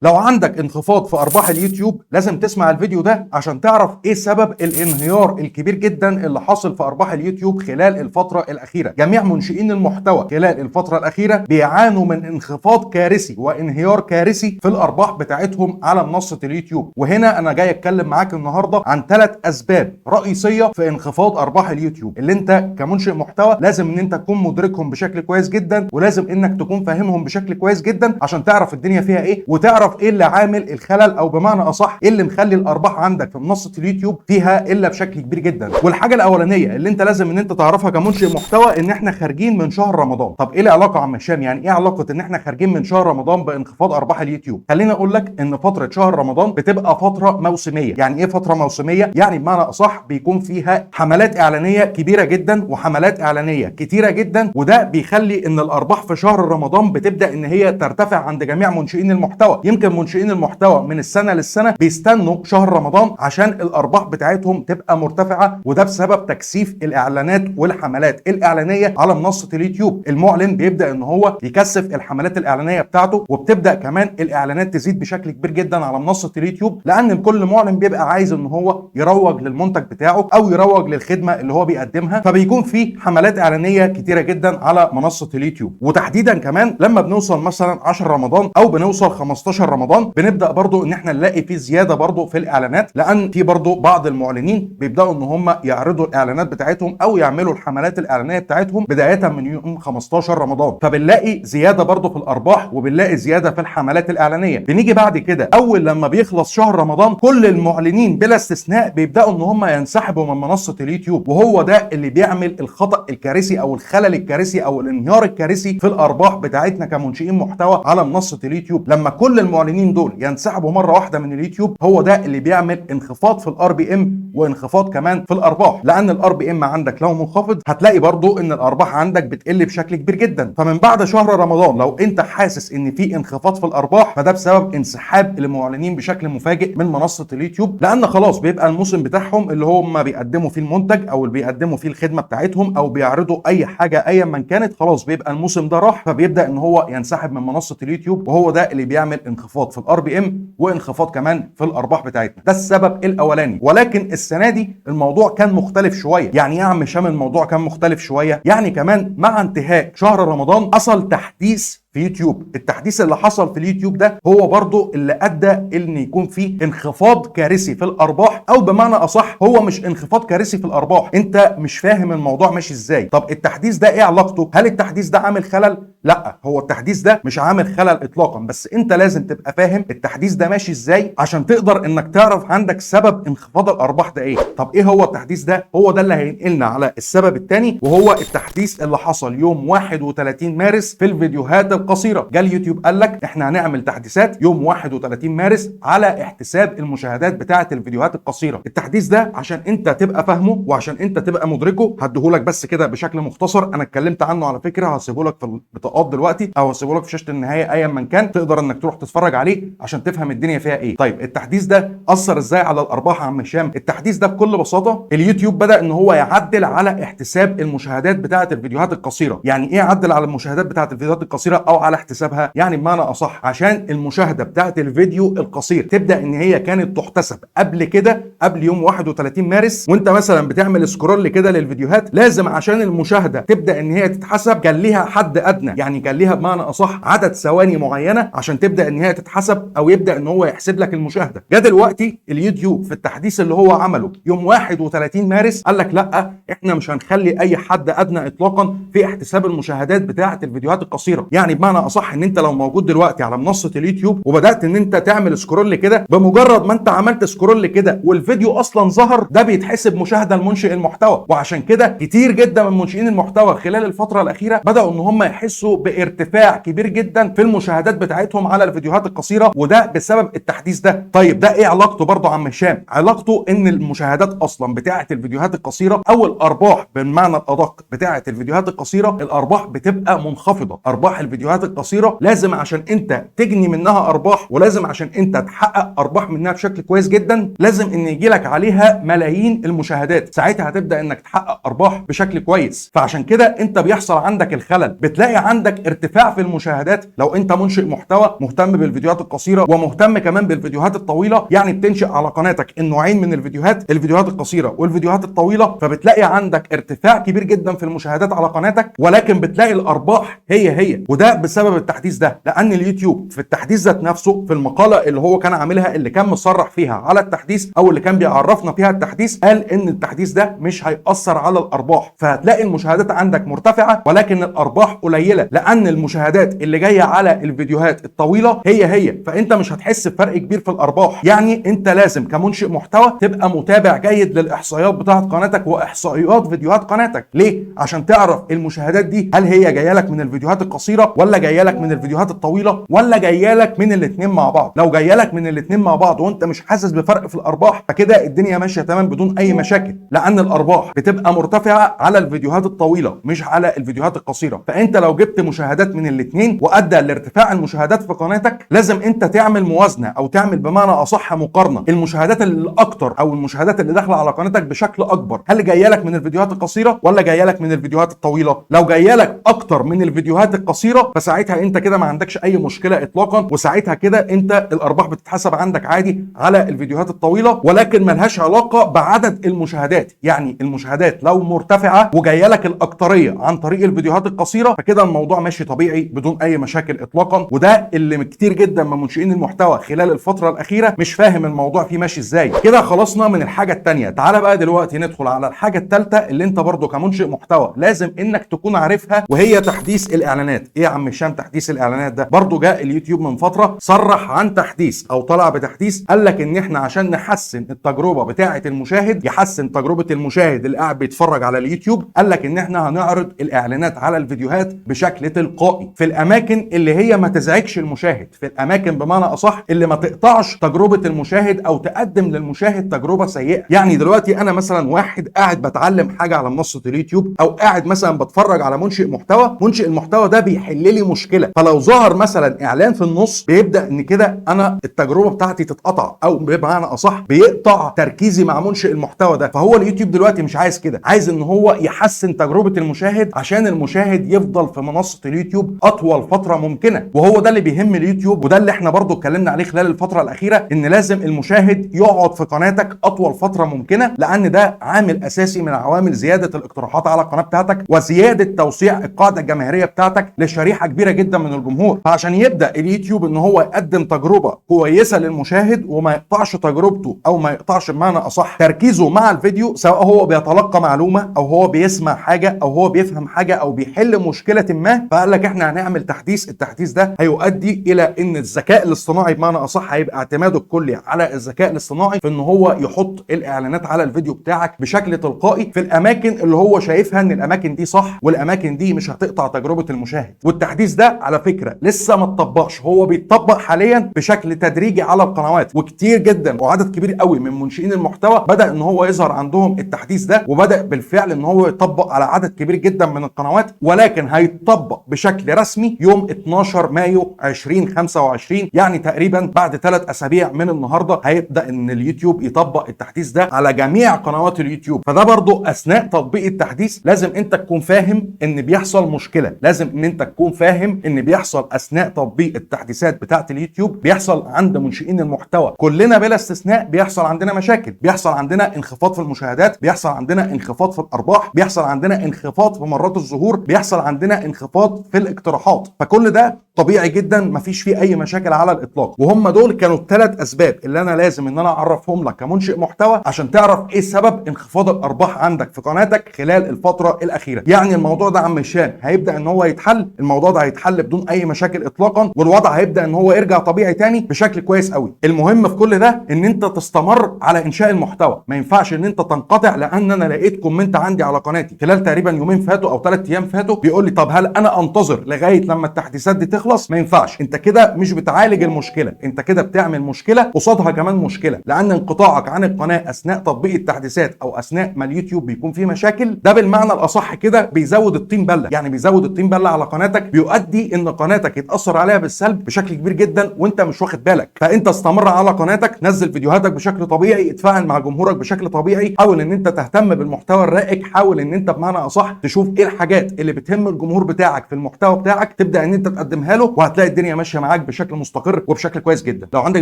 لو عندك انخفاض في ارباح اليوتيوب لازم تسمع الفيديو ده عشان تعرف ايه سبب الانهيار الكبير جدا اللي حاصل في ارباح اليوتيوب خلال الفترة الاخيرة. جميع منشئين المحتوى خلال الفترة الاخيرة بيعانوا من انخفاض كارثي وانهيار كارثي في الارباح بتاعتهم على منصة اليوتيوب. وهنا انا جاي اتكلم معاك النهاردة عن 3 اسباب رئيسية في انخفاض ارباح اليوتيوب اللي انت كمنشئ محتوى لازم ان انت تكون مدركهم بشكل كويس جدا، ولازم انك تكون فاهمهم بشكل كويس جدا عشان تعرف الدنيا فيها ايه، وتعرف ايه اللي عامل الخلل، او بمعنى اصح ايه اللي مخلي الارباح عندك في منصه اليوتيوب فيها الا بشكل كبير جدا. والحاجه الاولانيه اللي انت لازم ان انت تعرفها كمنشئ محتوى ان احنا خارجين من شهر رمضان. طب ايه العلاقه يا عم هشام؟ يعني ايه علاقه ان احنا خارجين من شهر رمضان بانخفاض ارباح اليوتيوب؟ خليني اقول لك ان فتره شهر رمضان بتبقى فتره موسميه. يعني ايه فتره موسميه؟ يعني بمعنى اصح بيكون فيها حملات اعلانيه كبيره جدا وحملات اعلانيه كتيره جدا، وده بيخلي ان الارباح في شهر رمضان بتبدا ان هي ترتفع عند جميع منشئين المحتوى. يمكن منشئين المحتوى من السنه للسنه بيستنوا شهر رمضان عشان الارباح بتاعتهم تبقى مرتفعه، وده بسبب تكثيف الاعلانات والحملات الاعلانيه على منصه اليوتيوب. المعلن بيبدا ان هو يكثف الحملات الاعلانيه بتاعته، وبتبدا كمان الاعلانات تزيد بشكل كبير جدا على منصه اليوتيوب، لان كل معلن بيبقى عايز ان هو يروج للمنتج بتاعه او يروج للخدمه اللي هو بيقدمها، فبيكون في حملات اعلانيه كتيره جدا على منصه اليوتيوب. وتحديدا كمان لما بنوصل مثلا 10 رمضان او بنوصل 15 رمضان بنبدا برضو ان احنا نلاقي في زياده برضو في الاعلانات، لان في برضو بعض المعلنين بيبداوا ان هم يعرضوا الاعلانات بتاعتهم او يعملوا الحملات الاعلانيه بتاعتهم بدايه من يوم 15 رمضان، فبنلاقي زياده برضو في الارباح وبنلاقي زياده في الحملات الاعلانيه. بنيجي بعد كده اول لما بيخلص شهر رمضان كل المعلنين بلا استثناء بيبداوا ان هم ينسحبوا من منصه اليوتيوب، وهو ده اللي بيعمل الخطا الكارثي او الخلل الكارثي او الانهيار الكارثي في الارباح بتاعتنا كمنشئين محتوى على منصه اليوتيوب. لما كل المعلنين دول ينسحبوا مره واحده من اليوتيوب هو ده اللي بيعمل انخفاض في الار بي ام وانخفاض كمان في الارباح، لان الار بي ام عندك لو منخفض هتلاقي برضو ان الارباح عندك بتقل بشكل كبير جدا. فمن بعد شهر رمضان لو انت حاسس ان في انخفاض في الارباح فده بسبب انسحاب المعلنين بشكل مفاجئ من منصه اليوتيوب، لان خلاص بيبقى الموسم بتاعهم اللي هم بيقدموا فيه المنتج او اللي بيقدموا فيه الخدمه بتاعتهم او بيعرضوا اي حاجه ايا من كانت، خلاص بيبقى الموسم ده راح، فبيبدا ان هو ينسحب من منصه اليوتيوب، وهو ده اللي بيعمل انخفاض في الار بي ام وانخفاض كمان في الارباح بتاعتنا. ده السبب الاولاني. ولكن السنه دي الموضوع كان مختلف شويه. يعني ايه يا عم هشام الموضوع كان مختلف شويه؟ يعني كمان مع انتهاء شهر رمضان حصل تحديث في يوتيوب. التحديث اللي حصل في اليوتيوب ده هو برضو اللي ادى ان يكون فيه انخفاض كارثي في الارباح، او بمعنى اصح هو مش انخفاض كارثي في الارباح، انت مش فاهم الموضوع ماشي ازاي. طب التحديث ده ايه علاقته؟ هل التحديث ده عامل خلل؟ لا، هو التحديث ده مش عامل خلل اطلاقا، بس انت لازم تبقى فاهم التحديث ده ماشي ازاي عشان تقدر انك تعرف عندك سبب انخفاض الارباح ده ايه. طب ايه هو التحديث ده؟ هو ده اللي هينقلنا على السبب الثاني، وهو التحديث اللي حصل يوم 31 مارس في الفيديوهات القصيره. جه اليوتيوب قال لك احنا هنعمل تحديثات يوم 31 مارس على احتساب المشاهدات بتاعه الفيديوهات القصيره. التحديث ده عشان انت تبقى فاهمه وعشان انت تبقى مدركه هديهولك بس كده بشكل مختصر، انا اتكلمت عنه على فكره، هسيبهولك في البطاقات دلوقتي او هسيبهولك في شاشه النهايه ايا من كان، تقدر انك تروح تتفرج عليه عشان تفهم الدنيا فيها ايه. طيب التحديث ده اثر ازاي على الارباح يا عم هشام؟ التحديث ده بكل بساطه اليوتيوب بدا ان هو يعدل على احتساب المشاهدات بتاعه الفيديوهات القصيره. يعني ايه يعدل على المشاهدات بتاعه الفيديوهات القصيره او على احتسابها؟ يعني بمعنى اصح عشان المشاهده بتاعه الفيديو القصير تبدا ان هي كانت تحتسب قبل كده، قبل يوم 31 مارس، وانت مثلا بتعمل سكرول كده للفيديوهات لازم عشان المشاهده تبدا ان هي تتحسب كان ليها حد ادنى، يعني كان ليها بمعنى اصح عدد ثواني معينه عشان تبدا ان هي تتحسب او يبدا ان هو يحسب لك المشاهده. جه دلوقتي اليوتيوب في التحديث اللي هو عمله يوم 31 مارس قال لك لا، احنا مش هنخلي اي حد ادنى اطلاقا في احتساب المشاهدات بتاعه الفيديوهات القصيره. يعني بمعنى اصح ان انت لو موجود دلوقتي على منصه اليوتيوب وبدات ان انت تعمل سكرول كده، بمجرد ما انت عملت سكرول كده والفيديو اصلا ظهر ده بيتحسب مشاهده لمنشئ المحتوى. وعشان كده كتير جدا من منشئين المحتوى خلال الفتره الاخيره بداوا ان هم يحسوا بارتفاع كبير جدا في المشاهدات بتاعتهم على الفيديوهات القصيره، وده بسبب التحديث ده. طيب ده ايه علاقته برضه عم هشام؟ علاقته ان المشاهدات اصلا بتاعه الفيديوهات القصيره او الارباح بالمعنى الادق بتاعه الفيديوهات القصيره، الارباح بتبقى منخفضه. ارباح الفيديوهات الفيديوهات القصيره لازم عشان انت تجني منها ارباح، ولازم عشان انت تحقق ارباح منها بشكل كويس جدا، لازم ان يجي لك عليها ملايين المشاهدات، ساعتها هتبدا انك تحقق ارباح بشكل كويس. فعشان كده انت بيحصل عندك الخلل، بتلاقي عندك ارتفاع في المشاهدات لو انت منشئ محتوى مهتم بالفيديوهات القصيره ومهتم كمان بالفيديوهات الطويله، يعني بتنشئ على قناتك النوعين من الفيديوهات القصيره والفيديوهات الطويله، فبتلاقي عندك ارتفاع كبير جدا في المشاهدات على قناتك، ولكن بتلاقي الارباح هي وده بسبب التحديث ده. لان اليوتيوب في التحديث ذات نفسه، في المقاله اللي هو كان عاملها اللي كان مصرح فيها على التحديث او اللي كان بيعرفنا فيها التحديث، قال ان التحديث ده مش هيأثر على الارباح، فهتلاقي المشاهدات عندك مرتفعه ولكن الارباح قليله، لان المشاهدات اللي جايه على الفيديوهات الطويله هي فانت مش هتحس بفرق كبير في الارباح. يعني انت لازم كمنشئ محتوى تبقى متابع جيد للاحصائيات بتاعه قناتك واحصائيات فيديوهات قناتك. ليه؟ عشان تعرف المشاهدات دي هل هي جايه لك من الفيديوهات القصيره ولا جايه لك من الفيديوهات الطويله ولا جايه لك من الاثنين مع بعض. لو جايه لك من الاثنين مع بعض وانت مش حاسس بفرق في الارباح، فكده الدنيا ماشيه تمام بدون اي مشاكل، لان الارباح بتبقى مرتفعه على الفيديوهات الطويله مش على الفيديوهات القصيره. فانت لو جبت مشاهدات من الاثنين وادى لارتفاع المشاهدات في قناتك، لازم انت تعمل موازنه او تعمل بمعنى اصح مقارنه، المشاهدات الاكتر او المشاهدات اللي داخله على قناتك بشكل اكبر هل جايه لك من الفيديوهات القصيره ولا جايه لك من الفيديوهات الطويله. لو جايه لك اكتر من الفيديوهات القصيره فساعتها انت كده ما عندكش اي مشكله اطلاقا، وساعتها كده انت الارباح بتتحسب عندك عادي على الفيديوهات الطويله، ولكن ملهاش علاقه بعدد المشاهدات. يعني المشاهدات لو مرتفعه وجايه لك الاكتريه عن طريق الفيديوهات القصيره فكده الموضوع ماشي طبيعي بدون اي مشاكل اطلاقا. وده اللي كتير جدا من منشئين المحتوى خلال الفتره الاخيره مش فاهم الموضوع فيه ماشي ازاي. كده خلصنا من الحاجه الثانيه، تعالى بقى دلوقتي ندخل على الحاجه الثالثه اللي انت برضو كمنشئ محتوى لازم انك تكون عارفها، وهي تحديث الاعلانات. ايه يا عم هشام تحديث الاعلانات ده؟ برضو جاء اليوتيوب من فتره صرح عن تحديث او طلع بتحديث، قال لك ان احنا عشان نحسن التجربه بتاعه المشاهد، يحسن تجربه المشاهد اللي قاعد بيتفرج على اليوتيوب، قال لك ان احنا هنعرض الاعلانات على الفيديوهات بشكل تلقائي في الاماكن اللي هي ما تزعجش المشاهد، في الاماكن بمعنى اصح اللي ما تقطعش تجربه المشاهد او تقدم للمشاهد تجربه سيئه. يعني دلوقتي انا مثلا واحد قاعد بتعلم حاجه على منصه اليوتيوب، او قاعد مثلا بتفرج على منشئ محتوى، منشئ المحتوى ده بيحل لي مشكله، فلو ظهر مثلا اعلان في النص بيبدا ان كده انا التجربه بتاعتي تتقطع، او بمعنى اصح بيقطع تركيزي مع منشئ المحتوى ده. فهو اليوتيوب دلوقتي مش عايز كده، عايز ان هو يحسن تجربه المشاهد عشان المشاهد يفضل في منصه اليوتيوب اطول فتره ممكنه، وهو ده اللي بيهم اليوتيوب، وده اللي احنا برضو اتكلمنا عليه خلال الفتره الاخيره، ان لازم المشاهد يقعد في قناتك اطول فتره ممكنه، لان ده عامل اساسي من عوامل زياده الاقتراحات على القناه بتاعتك وزياده توسيع القاعده الجماهيريه بتاعتك لشريحه كبيره جدا من الجمهور. فعشان يبدا اليوتيوب ان هو يقدم تجربه كويسه للمشاهد وما يقطعش تجربته او ما يقطعش بمعنى اصح تركيزه مع الفيديو، سواء هو بيتلقى معلومه او هو بيسمع حاجه او هو بيفهم حاجه او بيحل مشكله ما، فقال لك احنا هنعمل تحديث. التحديث ده هيؤدي الى ان الذكاء الاصطناعي بمعنى اصح هيبقى اعتماده الكلي على الذكاء الاصطناعي في ان هو يحط الاعلانات على الفيديو بتاعك بشكل تلقائي في الاماكن اللي هو شايفها ان الاماكن دي صح والاماكن دي مش هتقطع تجربه المشاهد. والتحديث ده على فكره لسه ما اتطبقش، هو بيتطبق حاليا بشكل تدريجي على القنوات، وكتير جدا وعدد كبير قوي من منشئين المحتوى بدا ان هو يظهر عندهم التحديث ده، وبدا بالفعل ان هو يطبق على عدد كبير جدا من القنوات، ولكن هيتطبق بشكل رسمي يوم 12 مايو 2025، يعني تقريبا بعد 3 اسابيع من النهارده هيبدا ان اليوتيوب يطبق التحديث ده على جميع قنوات اليوتيوب. فده برضو اثناء تطبيق التحديث لازم انت تكون فاهم ان بيحصل مشكله، لازم ان انت تكون فاهم ان بيحصل اثناء تطبيق التحديثات بتاعه اليوتيوب، بيحصل عند منشئين المحتوى كلنا بلا استثناء، بيحصل عندنا مشاكل، بيحصل عندنا انخفاض في المشاهدات، بيحصل عندنا انخفاض في الارباح، بيحصل عندنا انخفاض في مرات الظهور، بيحصل عندنا انخفاض في الاقتراحات. فكل ده طبيعي جدا مفيش فيه اي مشاكل على الاطلاق، وهم دول كانوا الثلاث اسباب اللي انا لازم ان انا اعرفهم لك كمنشئ محتوى عشان تعرف ايه سبب انخفاض الارباح عندك في قناتك خلال الفتره الاخيره. يعني الموضوع ده عم هشام هيبدا ان هو يتحل، الموضوع ده هيتحل بدون اي مشاكل اطلاقا، والوضع هيبدا ان هو يرجع طبيعي تاني بشكل كويس قوي. المهم في كل ده ان انت تستمر على انشاء المحتوى، ما ينفعش ان انت تنقطع، لان انا لقيت كومنت عندي على قناتي خلال تقريبا يومين فاتوا او 3 ايام فاتوا بيقول لي طب هل انا انتظر لغايه لما التحديثات دي تخلص؟ ما ينفعش، انت كده مش بتعالج المشكله، انت كده بتعمل مشكله قصادها كمان مشكله، لان انقطاعك عن القناه اثناء تطبيق التحديثات او اثناء ما اليوتيوب بيكون فيه مشاكل ده بالمعنى الاصح كده بيزود الطين بله، يعني بيزود الطين بله على قناتك، بيؤدي ان قناتك يتاثر عليها بالسلب بشكل كبير جدا وانت مش واخد بالك. فانت استمر على قناتك، نزل فيديوهاتك بشكل طبيعي، اتفاعل مع جمهورك بشكل طبيعي، حاول ان انت تهتم بالمحتوى الرائج، حاول ان انت بمعنى اصح تشوف ايه الحاجات اللي بتهم الجمهور بتاعك في المحتوى بتاعك، تبدا ان انت تقدمها له، وهتلاقي الدنيا ماشيه معاك بشكل مستقر وبشكل كويس جدا. لو عندك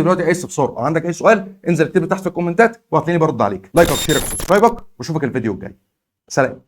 دلوقتي اي استفسار او عندك اي سؤال، انزل اكتب لي تحت في الكومنتات وهتلاقيني برد عليك. لايكك، شيرك، سبسكرايبك، واشوفك الفيديو الجاي. سلام.